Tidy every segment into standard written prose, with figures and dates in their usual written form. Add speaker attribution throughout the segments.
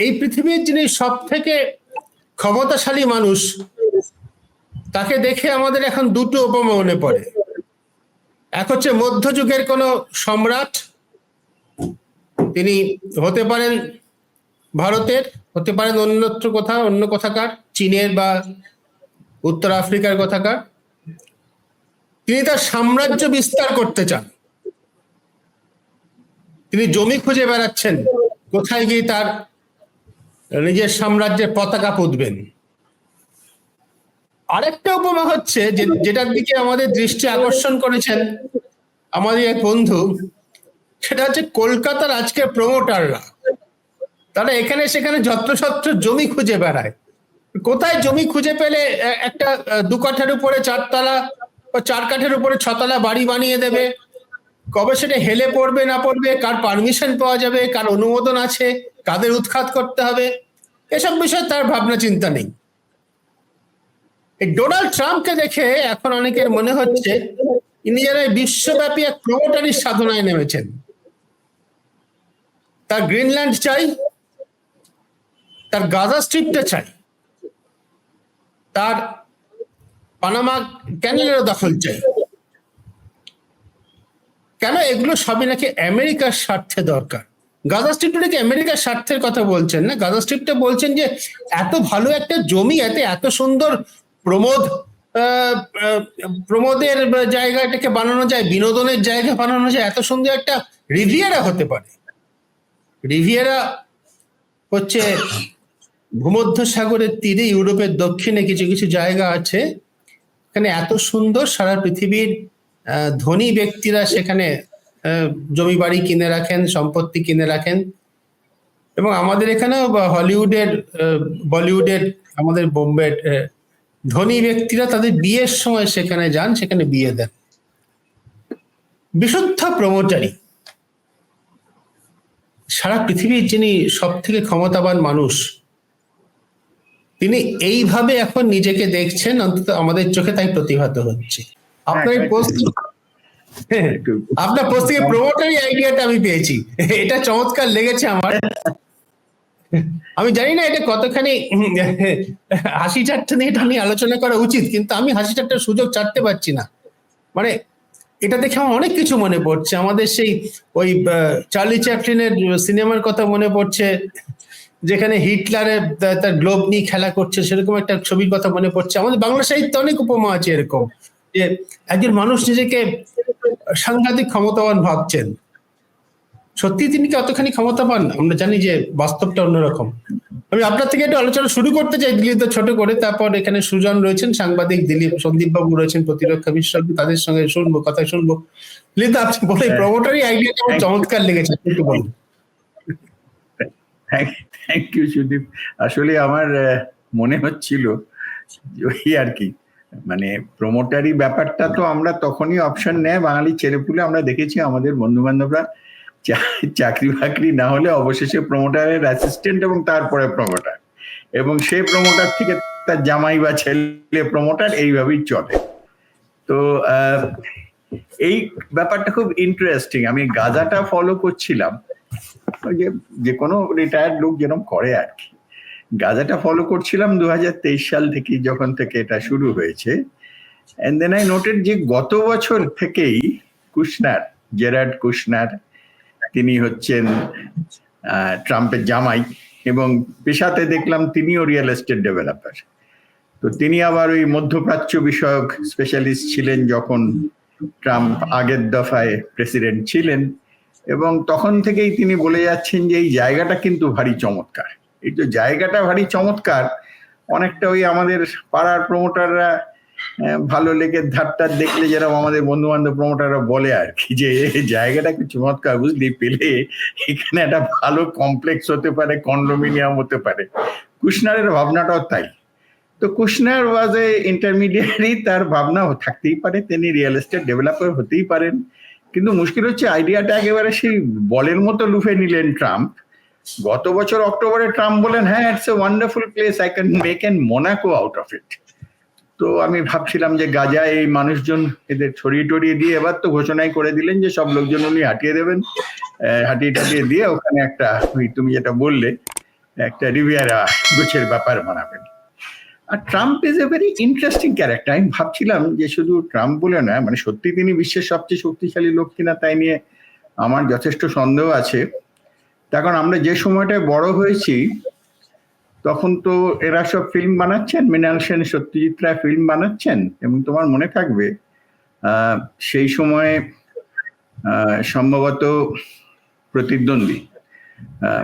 Speaker 1: এই পৃথিবীর যিনি সব থেকে ক্ষমতাশালী মানুষ, তাকে দেখে আমাদের এখন দুটো উপমা মনে পড়ে। এক হচ্ছে মধ্যযুগের কোন সম্রাট, তিনি হতে পারেন ভারতের, হতে পারেন অন্যত্র কোথাও, অন্য কোথাকার, চীনের বা উত্তর আফ্রিকার কোথাকার। তিনি তার সাম্রাজ্য বিস্তার করতে চান, তিনি জমি খুঁজে বেড়াচ্ছেন কোথায় গিয়ে তার নিজের সাম্রাজ্যের পতাকা পুঁতবেন। আরেকটা উপমা হচ্ছে যেটার দিকে আমাদের দৃষ্টি আকর্ষণ করেছেন আমাদের এক বন্ধু, সেটা হচ্ছে কলকাতার আজকের প্রমোটাররা। তারা এখানে সেখানে যত্রতত্র জমি খুঁজে বেড়ায়। কোথায় জমি খুঁজে পেলে একটা 2 কাঠার উপরে 4 তলা বা 4 কাঠের উপরে 6 তলা বাড়ি বানিয়ে দেবে, কবে সেটা হেলে পড়বে না পড়বে, কার পারমিশন পাওয়া যাবে, কার অনুমোদন আছে, কাদের উৎখাত করতে হবে, এসব বিষয়ে তার ভাবনা চিন্তা নেই। এই ডোনাল্ড ট্রাম্পকে দেখে এখন অনেকের মনে হচ্ছে ইনি যেন বিশ্বব্যাপী এক প্রমোটারির সাধনায় নেমেছেন। তার গ্রিনল্যান্ড চাই, তার গাজা স্ট্রিপটা চাই, তার পানামা ক্যানেলেরও দখল চাই। কেন? এগুলো সবই নাকি আমেরিকার স্বার্থে দরকার। গাজা স্ট্রিপটা নাকি আমেরিকার স্বার্থের কথা বলছেন না, গাজা স্ট্রিপটা বলছেন যে এত ভালো একটা জমি, এত সুন্দর প্রমোদের জায়গাটাকে বানানো যায়, বিনোদনের জায়গা বানানো যায়, এত সুন্দর একটা রিভিয়েরা হতে পারে। রিভিয়েরা হচ্ছে ভূমধ্য সাগরের তীরে ইউরোপের দক্ষিণে কিছু কিছু জায়গা আছে, এখানে এত সুন্দর, সারা পৃথিবীর ধনী ব্যক্তিরা সেখানে জমি বাড়ি কিনে রাখেন, সম্পত্তি কিনে রাখেন। এবং আমাদের এখানেও হলিউডের, বলিউডের, আমাদের বোম্বের ধনী ব্যক্তিরা তাদের বিয়ের সময় সেখানে যান, সেখানে বিয়ে দেন। বিশুদ্ধ প্রমোটারি। সারা পৃথিবীর যিনি সব থেকে ক্ষমতাবান মানুষ, তিনি এইভাবে এখন নিজেকে দেখছেন, অন্তত আমাদের চোখে তাই প্রতিভাত হচ্ছে। আপনার পোস্ট থেকে প্রমোটারি আইডিয়াটা আমি পেয়েছি, এটা চমৎকার লেগেছে আমার। আমি জানি না এটা কতখানি হাসি ঠাট্টা নিয়ে এটা নিয়ে আলোচনা করা উচিত, কিন্তু আমি হাসি ঠাট্টার সুযোগ ছাড়তে পারছি না। মানে এটা দেখে আমার অনেক কিছু মনে পড়ছে। আমাদের সেই ওই চার্লি চ্যাপলিনের সিনেমার কথা মনে পড়ছে, যেখানে হিটলারের তার গ্লোব নিয়ে খেলা করছে, সেরকম একটা ছবির কথা মনে পড়ছে। আমাদের বাংলা সাহিত্যে অনেক উপমা আছে এরকম, যে একজন মানুষ নিজেকে সাংঘাতিক ক্ষমতাবান ভাবছেন। সত্যি তিনি কি অতখানি ক্ষমতাবান? আমরা জানি যে বাস্তবটা অন্যরকম। আমি আপনার থেকে একটু আলোচনা শুরু করতে চাই দিলীপ, ছোট করে, তারপর এখানে সুজন রয়েছেন, সাংবাদিক দিলীপ, সন্দীপ বাবু রয়েছেন, প্রতিরক্ষা বিশেষজ্ঞ, তাদের সঙ্গে শুনবো, কথা শুনবো। দিলীপ, আপনি বলে প্রমোটারি আইডিয়াটা আমার চমৎকার লেগেছে, একটু বলুন।
Speaker 2: Thank you Sudip. আসলে আমার মনে হচ্ছিল ওই আর কি, মানে প্রমোটারি ব্যাপারটা তো আমরা তখনই অপশন নেয় বাঙালি ছেলেপুলে, আমরা দেখেছি আমাদের বন্ধু বান্ধবরা চাকরি বাকরি না হলে অবশেষে প্রমোটারের অ্যাসিস্ট্যান্ট এবং তারপরে প্রমোটার, এবং সেই প্রমোটার থেকে তার জামাই বা ছেলে প্রমোটার, এইভাবেই চলে। তো এই ব্যাপারটা খুব ইন্টারেস্টিং। আমি গাজাটা ফলো করছিলাম, যে কোনো রিটায়ার্ড লোক যেরকম করে আর কি। গাজাটা ফলো করছিলাম 2023 সাল থেকে, যখন থেকে এটা শুরু হয়েছে। এন্ড দেন আই নোটেড যে গত বছর থেকেই কুশনার, জেরার্ড কুশনার, তিনি হচ্ছেন ট্রাম্পের জামাই, এবং পেশাতে দেখলাম তিনিও রিয়েল এস্টেট ডেভেলপার। তো তিনি আবার ওই মধ্যপ্রাচ্য বিষয়ক স্পেশালিস্ট ছিলেন যখন ট্রাম্প আগের দফায় প্রেসিডেন্ট ছিলেন, এবং তখন থেকেই তিনি বলে যাচ্ছেন যে এই জায়গাটা কিন্তু ভারী চমৎকার। এই তো জায়গাটা ভারী চমৎকার, অনেকটা ওই আমাদের পাড়ার প্রমোটাররা ভালো লেগে ধারটার দেখলে যেরকম আমাদের বন্ধু বান্ধব প্রমোটাররা বলে আর কি, যে জায়গাটা কি চমৎকার, বুঝলি, পেলে এখানে একটা ভালো কমপ্লেক্স হতে পারে, কন্ডোমিনিয়াম হতে পারে। কুশনারের ভাবনাটাও তাই। তো কুশনার ওয়াজ এ ইন্টারমিডিয়ারি, তার ভাবনা থাকতেই পারে, তিনি রিয়েল এস্টেট ডেভেলপার হতেই পারেন, কিন্তু মুশকিল হচ্ছে আইডিয়াটা একেবারে সেই বলের মতো লুফে নিলেন ট্রাম্প। গত বছর অক্টোবরে ট্রাম্প বলেন, হ্যাঁ, it's a wonderful place, I can make an Monaco out of it. তো আমি ভাবছিলাম যে গাজায় এই মানুষজন এদের ছড়িয়ে টড়িয়ে দিয়ে এবার তো ঘোষণাই করে দিলেন যে সব লোকজন উনি হাঁটিয়ে দেবেন, হাঁটিয়ে টাটিয়ে দিয়ে ওখানে একটা, তুমি যেটা বললে একটা রিভিয়ারা গোছের ব্যাপার বানাবেন। আর Trump is a very interesting character. আমি ভাবছিলাম যে শুধু ট্রাম্প বলে নয়, মানে সত্যি তিনি বিশ্বের সবচেয়ে শক্তিশালী লোক কিনা তাই নিয়ে আমার যথেষ্ট সন্দেহ আছে। তার কারণ আমরা যে সময়টায় বড় হয়েছি তখন তো এরা সব ফিল্ম বানাচ্ছেন, মৃণাল সেন, সত্যজিৎ রায় ফিল্ম বানাচ্ছেন, এবং তোমার মনে থাকবে সেই সময়ে সম্ভবত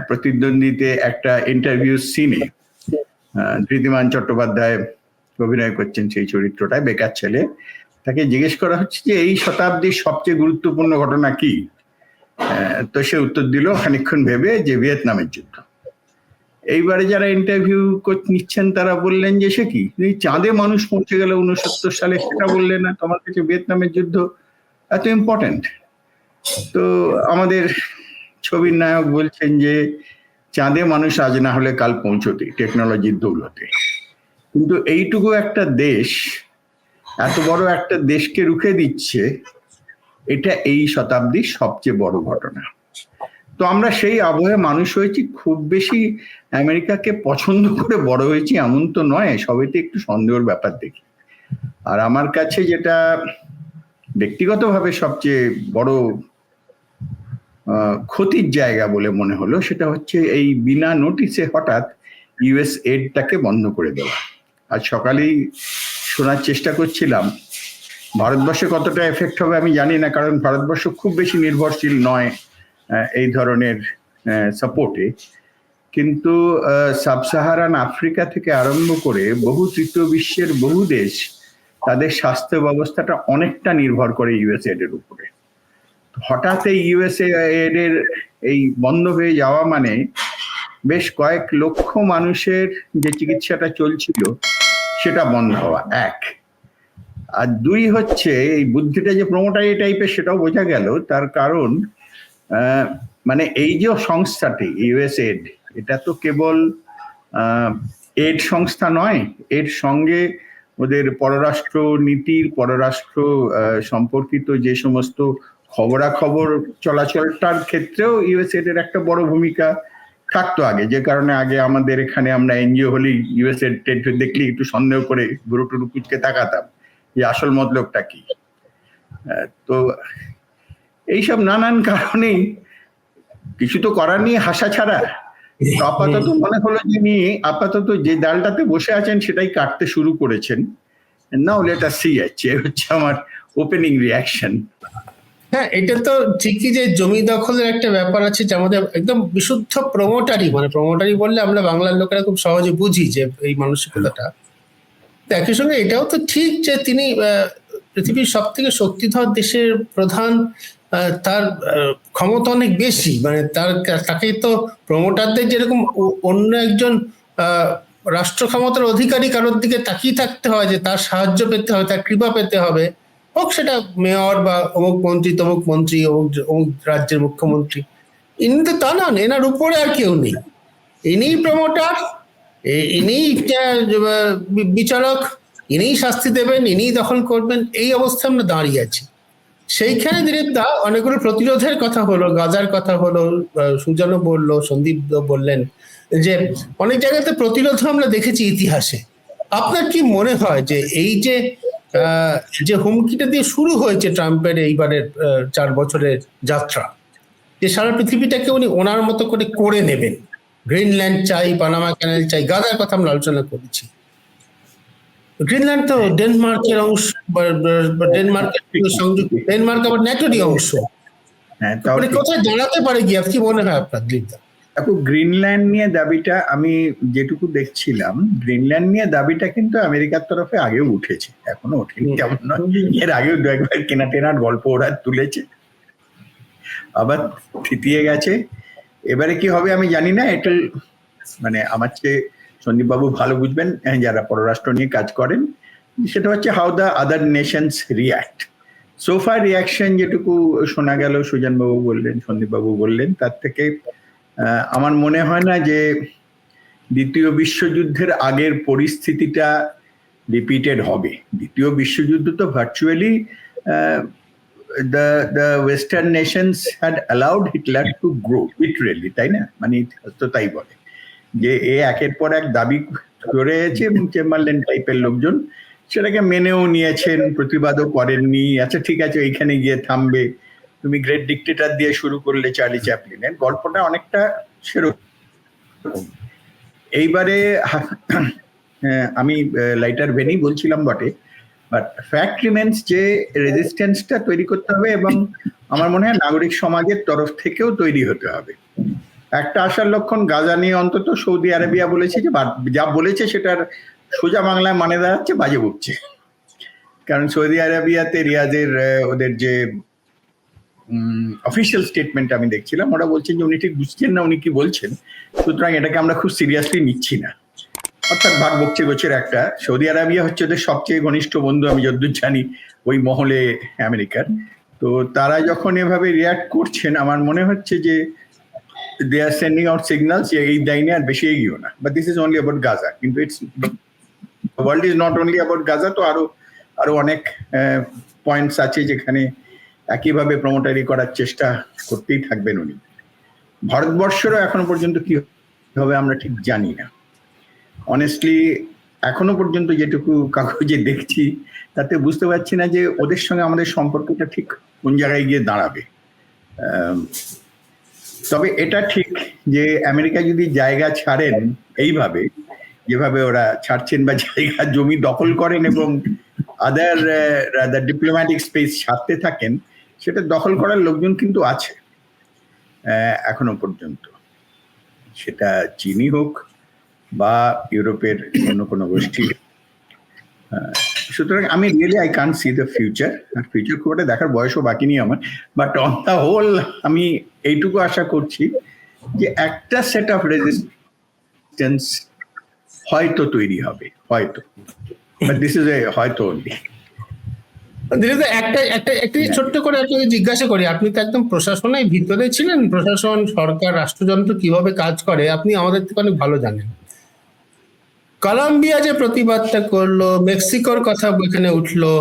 Speaker 2: প্রতিদ্বন্দ্বীতে একটা ইন্টারভিউ সিনে ধৃতিমান চট্টোপাধ্যায় অভিনয় করছেন সেই চরিত্রটায়, বেকার ছেলে। তাকে জিজ্ঞেস করা হচ্ছে যে এই শতাব্দীর সবচেয়ে গুরুত্বপূর্ণ ঘটনা কি, তো সে উত্তর দিল খানিকক্ষণ ভেবে যে ভিয়েতনামের যুদ্ধ। এইবারে যারা ইন্টারভিউ নিচ্ছেন তারা বললেন যে সে কি, চাঁদে মানুষ পৌঁছে গেল 69 সালে, সেটা বললে না, তোমার কাছে ভিয়েতনামের যুদ্ধ এত ইম্পর্টেন্ট? তো আমাদের ছবির নায়ক বলছেন যে চাঁদে মানুষ আজ না হলে কাল পৌঁছতে, টেকনোলজির দৌলতে। কিন্তু এইটুকু একটা দেশ, এত বড় একটা দেশকে রুখে দিচ্ছে, এটা এই শতাব্দীর সবচেয়ে বড় ঘটনা। তো আমরা সেই আবহে মানুষ হয়েছি, খুব বেশি আমেরিকাকে পছন্দ করে বড় হয়েছি এমন তো নয়, সবেতে একটু সন্দেহের ব্যাপার দেখি। আর আমার কাছে যেটা ব্যক্তিগতভাবে সবচেয়ে বড় ক্ষতির জায়গা বলে মনে হলো, সেটা হচ্ছে এই বিনা নোটিসে হঠাৎ ইউএস এডটাকে বন্ধ করে দেওয়া। আজ সকালেই শোনার চেষ্টা করছিলাম, ভারতবর্ষে কতটা এফেক্ট হবে আমি জানি না, কারণ ভারতবর্ষ খুব বেশি নির্ভরশীল নয় এই ধরনের সাপোর্টে। কিন্তু সাব সাহারান আফ্রিকা থেকে আরম্ভ করে বহু তৃতীয় বিশ্বের বহু দেশ, তাদের স্বাস্থ্য ব্যবস্থাটা অনেকটা নির্ভর করে ইউএসএড এর উপরে। হঠাৎ এই ইউএসএড এর এই বন্ধ হয়ে যাওয়া মানে বেশ কয়েক লক্ষ মানুষের যে চিকিৎসাটা চলছিল সেটা বন্ধ হওয়া, এক। আর দুই হচ্ছে এই বুদ্ধিটা যে প্রমোটারি টাইপের, সেটাও বোঝা গেল। তার কারণ মানে এই যে সংস্থাটি ইউএসএড, এটা তো কেবল এড সংস্থা নয়, এর সঙ্গে ওদের পররাষ্ট্র নীতির, পররাষ্ট্র সম্পর্কিত যে সমস্ত খবরাখবর চলাচলটার ক্ষেত্রেও ইউএসএড এর একটা বড় ভূমিকা থাকতো আগে, যে কারণে আগে আমাদের এখানে আমরা এনজিও হলেই ইউএসএড দেখলে একটু সন্দেহ করে গুরুটুরু কুচকে তাকাতাম যে আসল মতলবটা কি। তো এইসব নানান কারণেই কিছু তো করার নিয়ে হাসা ছাড়া। আপাতত মনে হলো যিনি আপাতত যে ডালটাতে বসে আছেন সেটাই কাটতে শুরু করেছেন। নাও লেট আস সি, হচ্ছে আমার ওপেনিং রিয়াকশন।
Speaker 1: হ্যাঁ, এটা তো ঠিকই যে জমি দখলের একটা ব্যাপার আছে, যে আমাদের একদম বিশুদ্ধ প্রমোটারি, মানে প্রমোটারি বললে আমরা বাংলার লোকেরা খুব সহজে বুঝি যে এই মানসিকতাটা। একই সঙ্গে এটাও তো ঠিক যে তিনি পৃথিবীর সব থেকে শক্তিধর দেশের প্রধান, তার ক্ষমতা অনেক বেশি, মানে তাকে তো প্রমোটারদের যেরকম অন্য একজন রাষ্ট্র ক্ষমতার অধিকারী কারোর দিকে তাকিয়ে থাকতে হয়, যে তার সাহায্য পেতে হবে, তার কৃপা পেতে হবে, হোক সেটা মেয়র বা অমুক মন্ত্রী, তমুক মন্ত্রী, অমুক রাজ্যের মুখ্যমন্ত্রী। ইনি তো তা নন, এনার উপরে আর কেউ নেই, ইনিই প্রমোটার, ইনিই বিচারক, ইনিই শাস্তি দেবেন, ইনিই দখল করবেন। এই অবস্থায় আমরা দাঁড়িয়ে আছি। সেইখানে দিলীপদা অনেকগুলো প্রতিরোধের কথা হলো, গাজার কথা হলো, সুজনও বললো, সন্দীপ বললেন যে অনেক জায়গাতে প্রতিরোধ আমরা দেখেছি ইতিহাসে। আপনার কি মনে হয় যে এই যে হুমকিটা দিয়ে শুরু হয়েছে ট্রাম্পের এইবারের 4 বছরের যাত্রা, যে সারা পৃথিবীটাকে উনি ওনার মতো করে নেবেন, গ্রিনল্যান্ড চাই, পানামা ক্যানেল চাই, গাজার কথা আমরা আলোচনা করেছি, গ্রিনল্যান্ড তো ডেনমার্কের অংশ, ডেনমার্ক আবার ন্যাটোরই অংশ। কোথায় দাঁড়াতে পারে গিয়ে কি মনে হয় আপনার দিলীপদা?
Speaker 2: দেখো, গ্রিনল্যান্ড নিয়ে দাবিটা আমি যেটুকু দেখছিলাম, গ্রিনল্যান্ড নিয়ে দাবিটা কিন্তু আমেরিকার তরফে আগেও উঠেছে, এখনো ওঠেনি কেমন নয়, এর আগেও দু একবার কেনাটেনার গল্প ওরা তুলেছে, আবার থিতিয়ে গেছে। এবারে কি হবে আমি জানি না, এটা মানে আমার চেয়ে সন্দীপবাবু ভালো বুঝবেন যারা পররাষ্ট্র নিয়ে কাজ করেন। সেটা হচ্ছে how the other Nations react. সোফার রিয়াকশন যেটুকু শোনা গেল, সুজনবাবু বললেন, সন্দীপবাবু বললেন, তার থেকে আমার মনে হয় না যে দ্বিতীয় বিশ্বযুদ্ধের আগের পরিস্থিতিটা রিপিটেড হবে। দ্বিতীয় বিশ্বযুদ্ধ তো virtually the Western nations had allowed Hitler to grow literally, তাই না? মানে তো তাই বলে। যে এ একের পর এক দাবি করে গেছে এবং চেম্বারলেন টাইপের লোকজন সেটাকে মেনেও নিয়েছেন, প্রতিবাদও করেননি। আচ্ছা ঠিক আছে, এইখানে গিয়ে থামবে, তুমি গ্রেট ডিক্টেটর দিয়ে শুরু করলে চার্লি চ্যাপলিনের গল্পটা অনেকটা সেরকম। এইবারে আমি লাইটার ভেনেই বলছিলাম বটে, বাট ফ্যাক্ট রিমেন্স যে রেজিস্ট্যান্সটা তৈরি করতে হবে এবং আমার মনে হয় নাগরিক সমাজের তরফ থেকেও তৈরি হতে হবে। একটা আশার লক্ষণ, গাজা নিয়ে অন্তত সৌদি আরবিয়া বলেছে যে যা বলেছে সেটার সোজা বাংলায় মানে দাঁড়াচ্ছে বাজে বকছে। কারণ সৌদি আরবিয়াতে রিয়াজের ওদের যে অফিসিয়াল স্টেটমেন্ট আমি দেখছিলাম, ওরা বলছেন যে উনি ঠিক বুঝছেন না উনি কি বলছেন, সুতরাং এটাকে আমরা খুব সিরিয়াসলি নিচ্ছি না। অর্থাৎ ভাগ বকছে গোছের একটা। সৌদি আরবিয়া হচ্ছে ওদের সবচেয়ে ঘনিষ্ঠ বন্ধু, আমি যতদূর জানি ওই মহলে আমেরিকার। তো তারা যখন এভাবে রিয়াক্ট করছেন, আমার মনে হচ্ছে যে they are sending out signals যে এই লাইনে আর বেশি এগিয়েও না। But this is only about Gaza, কিন্তু it's world is not only about Gaza. তো আরো অনেক পয়েন্টস আছে যেখানে একইভাবে প্রমোটারি করার চেষ্টা করতেই থাকবেন উনি। ভারতবর্ষেরও এখনো পর্যন্ত কি হবে আমরা ঠিক জানি না। অনেস্টলি এখনো পর্যন্ত যেটুকু কাগজে দেখছি তাতে বুঝতে পারছি না যে ওদের সঙ্গে আমাদের সম্পর্কটা ঠিক কোন জায়গায় গিয়ে দাঁড়াবে। তবে এটা ঠিক যে আমেরিকা যদি জায়গা ছাড়েন এইভাবে, যেভাবে ওরা ছাড়ছেন বা জায়গা জমি দখল করেন এবং আদার ডিপ্লোম্যাটিক স্পেস ছাড়তে থাকেন, সেটা দখল করার লোকজন কিন্তু আছে এখনো পর্যন্ত, সেটা চীনই হোক বা ইউরোপের অন্য কোনো গোষ্ঠী। সুতরাং আমি really I can't see the future. আর ফিউচার খুব একটা দেখার বয়সও বাকি নেই আমার, বাট অন দ্য হোল আমি এইটুকু আশা করছি যে একটা সেট অফ রেজিস্ট্যান্স হয়তো তৈরি হবে, হয়তো, বাট দিস ইজ এ হয়তো অনলি।
Speaker 1: একটা ছোট্ট করে আপনাকে জিজ্ঞাসা করি, আপনি তো একদম প্রশাসনের ভিতরে ছিলেন, প্রশাসন, সরকার, রাষ্ট্রযন্ত্র কিভাবে কাজ করে আপনি আমাদের থেকে অনেক ভালো জানেন। কলম্বিয়া যে প্রতিবাদটা করলো, মেক্সিকোর কথা এখানে উঠলো,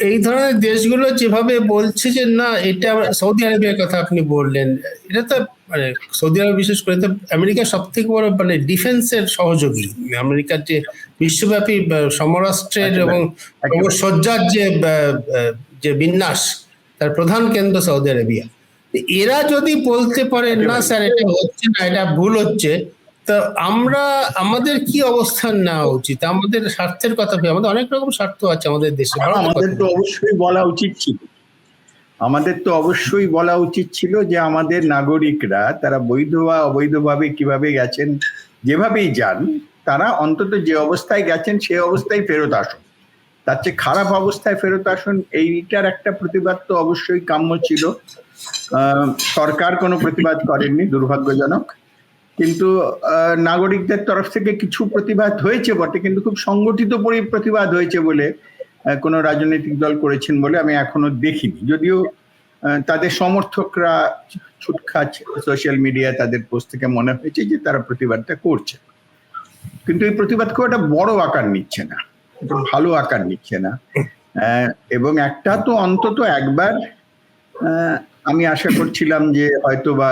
Speaker 1: এই ধরনের দেশগুলো যেভাবে বলছে যে না এটা, সৌদি আরবিয়ার কথা আপনি বললেন, এটা তো মানে সৌদি আরব বিশেষ করে তো আমেরিকার সব থেকে বড় মানে ডিফেন্সের সহযোগী। আমেরিকার যে বিশ্বব্যাপী সমরাষ্ট্রের এবং সজ্জার যে বিন্যাস, তার প্রধান কেন্দ্র সৌদি আরবিয়া। এরা যদি বলতে পারে না স্যার এটা হচ্ছে না, এটা ভুল হচ্ছে, তো আমরা আমাদের কি অবস্থান নেওয়া উচিত? আমাদের স্বার্থের কথা, আমাদের অনেক রকম স্বার্থ আছে আমাদের দেশে।
Speaker 2: আমাদের তো অবশ্যই বলা উচিত ছিল, আমাদের তো অবশ্যই বলা উচিত ছিল যে আমাদের নাগরিকরা তারা বৈধ বা অবৈধভাবে কিভাবে গেছেন, যেভাবেই যান, তারা অন্তত যে অবস্থায় গেছেন সেই অবস্থায় ফেরত আসুন, তার চেয়ে খারাপ অবস্থায় ফেরত আসুন, এইটার একটা প্রতিবাদ তো অবশ্যই কাম্য ছিল। সরকার কোনো প্রতিবাদ করেননি, দুর্ভাগ্যজনক। কিন্তু নাগরিকদের তরফ থেকে কিছু প্রতিবাদ হয়েছে বটে, কিন্তু খুব সংগঠিত প্রতিবাদ হয়েছে বলে কোনো রাজনৈতিক দল করেছেন বলে আমি এখনো দেখিনি। যদিও তাদের সমর্থকরা ছুটখাচ্ছে সোশ্যাল মিডিয়া, তাদের পোস্ট থেকে মনে হয়েছে যে তারা প্রতিবাদটা করছে, কিন্তু এই প্রতিবাদ খুব একটা বড় আকার নিচ্ছে না, ভালো আকার নিচ্ছে না। এবং একটা তো অন্তত একবার আমি আশা করছিলাম যে হয়তো বা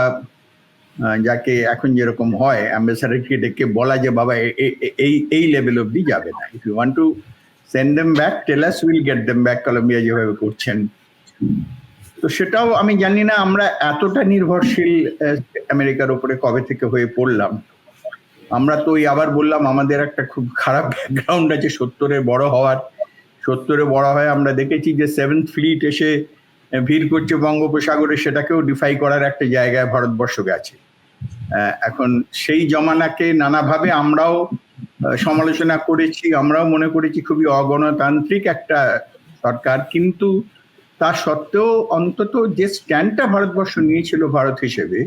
Speaker 2: যাকে এখন যেরকম হয় অ্যাম্বাসাডারকে ডেকে বলা যে বাবা এই লেভেল অবধি যাবে না, if you want to send them back tell us, will get them back, Colombia যেভাবে করছেন। তো সেটাও আমি জানি না আমরা এতটা নির্ভরশীল আমেরিকার উপরে কবে থেকে হয়ে পড়লাম। আমরা তো ওই আবার বললাম আমাদের একটা খুব খারাপ ব্যাকগ্রাউন্ড আছে 70-এ বড় হওয়ার। 70-এ বড় হয়ে আমরা দেখেছি যে 7th ফ্লিট এসে ভিড় করছে বঙ্গোপসাগরে, সেটাকেও ডিফাই করার একটা জায়গায় ভারতবর্ষ গেছে। এখন সেই জমানাকে নানাভাবে আমরাও সমালোচনা করেছি, আমরাও মনে করেছি খুবই অগণতান্ত্রিক একটা সরকার, কিন্তু তা সত্ত্বেও অন্তত যে স্ট্যান্ডটা ভারতবর্ষ নিয়েছিল ভারত হিসেবে,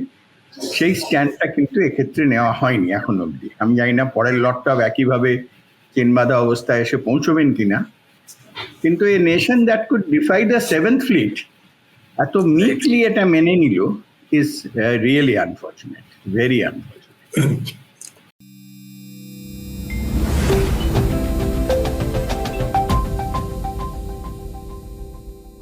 Speaker 2: সেই স্ট্যান্ডটা কিন্তু এক্ষেত্রে নেওয়া হয়নি এখন অব্দি। আমি জানি না পরের লটটাও একইভাবে চেনবাঁধা অবস্থায় এসে পৌঁছবেন কিনা, কিন্তু a nation that could defy the 7th fleet এত মিকলি এটা মেনে নিল is really unfortunate, very unfortunate.